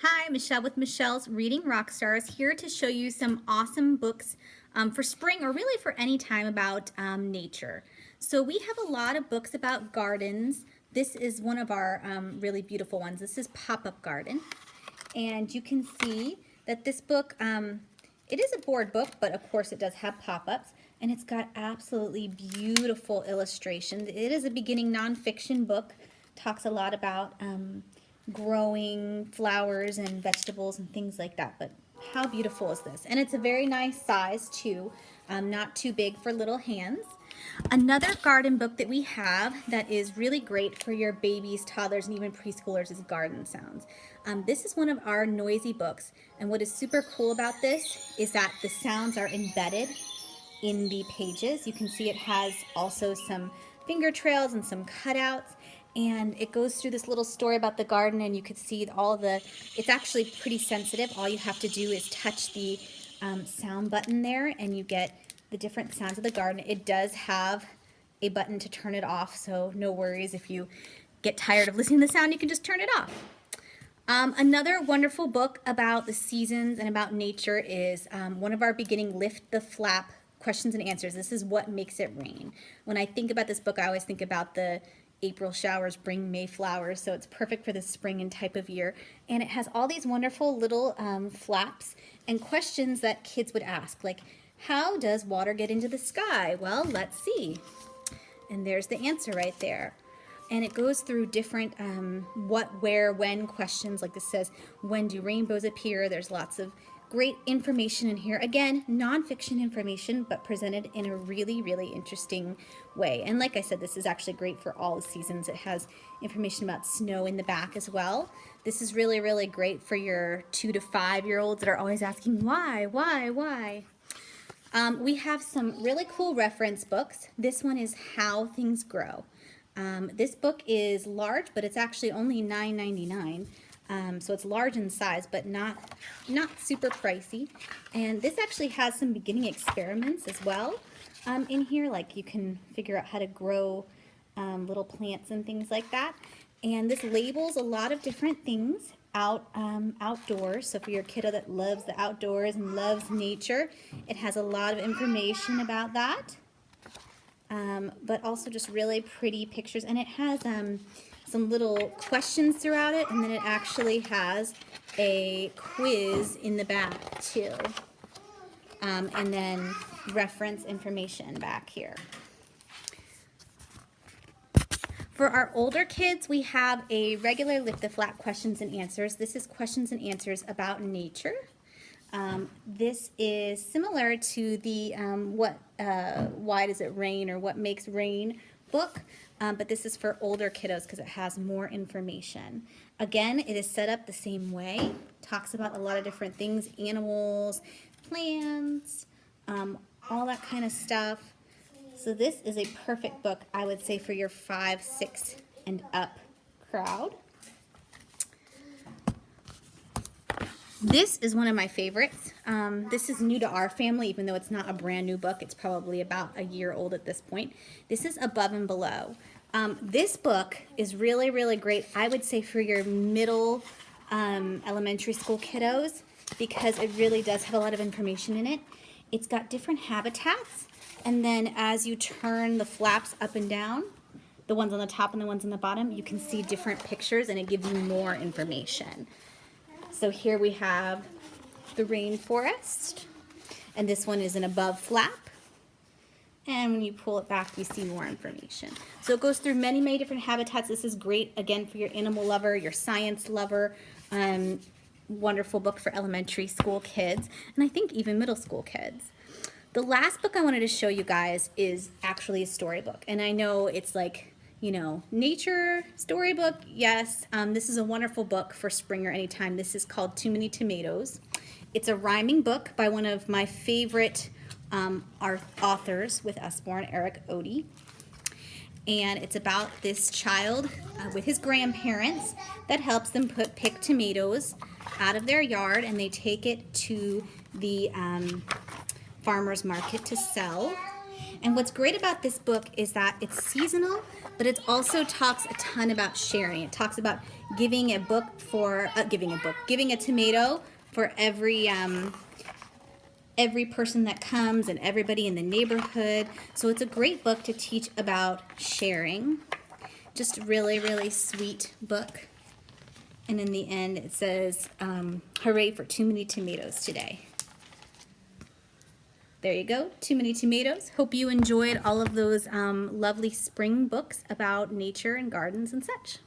Hi, Michelle with Michelle's Reading Rockstars, here to show you some awesome books for spring or really for any time about nature. So we have a lot of books about gardens. This is one of our really beautiful ones. This is Pop-Up Garden. And you can see that this book, it is a board book, but of course it does have pop-ups. And it's got absolutely beautiful illustrations. It is a beginning nonfiction book. Talks a lot about growing flowers and vegetables and things like that, but how beautiful is this? And it's a very nice size too, not too big for little hands. Another garden book that we have that is really great for your babies, toddlers, and even preschoolers is Garden Sounds. This is one of our noisy books, and what is super cool about this is that the sounds are embedded in the pages. You can see it has also some finger trails and some cutouts, and it goes through this little story about the garden, and you could see it's actually pretty sensitive. All you have to do is touch the sound button there and you get the different sounds of the garden. It does have a button to turn it off, so no worries if you get tired of listening to the sound, you can just turn it off. Another wonderful book about the seasons and about nature is one of our beginning Lift the Flap questions and answers. This is What Makes It Rain. When I think about this book, I always think about the April showers bring May flowers, so it's perfect for the spring and type of year. And it has all these wonderful little flaps and questions that kids would ask, like, how does water get into the sky? Well, let's see. And there's the answer right there. And it goes through different what, where, when questions. Like this says, when do rainbows appear? There's lots of great information in here. Again, nonfiction information, but presented in a really, really interesting way. And like I said, this is actually great for all the seasons. It has information about snow in the back as well. This is really, really great for your 2 to 5-year-olds that are always asking, why? We have some really cool reference books. This one is How Things Grow. This book is large, but it's actually only $9.99. So it's large in size, but not super pricey. And this actually has some beginning experiments as well in here, like you can figure out how to grow little plants and things like that. And this labels a lot of different things outdoors. So for your kiddo that loves the outdoors and loves nature, it has a lot of information about that. But also just really pretty pictures, and it has some little questions throughout it, and then it actually has a quiz in the back too, and then reference information back here. For our older kids, we have a regular Lift the Flap questions and answers. This is questions and answers about nature. This is similar to the Why Does It Rain or What Makes Rain book, but this is for older kiddos because it has more information. Again, it is set up the same way. Talks about a lot of different things, animals, plants, all that kind of stuff. So this is a perfect book, I would say, for your 5, 6, and up crowd. This is one of my favorites. This is new to our family, even though it's not a brand new book. It's probably about a year old at this point. This is Above and Below. This book is really, really great, I would say, for your middle elementary school kiddos, because it really does have a lot of information in it. It's got different habitats, and then as you turn the flaps up and down, the ones on the top and the ones on the bottom, you can see different pictures, and it gives you more information. So here we have the rainforest, and this one is an above flap. And when you pull it back, you see more information. So it goes through many, many different habitats. This is great, again, for your animal lover, your science lover. Wonderful book for elementary school kids, and I think even middle school kids. The last book I wanted to show you guys is actually a storybook. And I know it's like, you know, nature storybook, yes. This is a wonderful book for spring or anytime. This is called Too Many Tomatoes. It's a rhyming book by one of my favorite authors with Usborne, Eric Odie. And it's about this child with his grandparents that helps them pick tomatoes out of their yard, and they take it to the farmer's market to sell. And what's great about this book is that it's seasonal, but it also talks a ton about sharing. It talks about giving a tomato for every person that comes and everybody in the neighborhood. So it's a great book to teach about sharing. Just a really, really sweet book. And in the end, it says, hooray for too many tomatoes today. There you go, Too Many Tomatoes. Hope you enjoyed all of those lovely spring books about nature and gardens and such.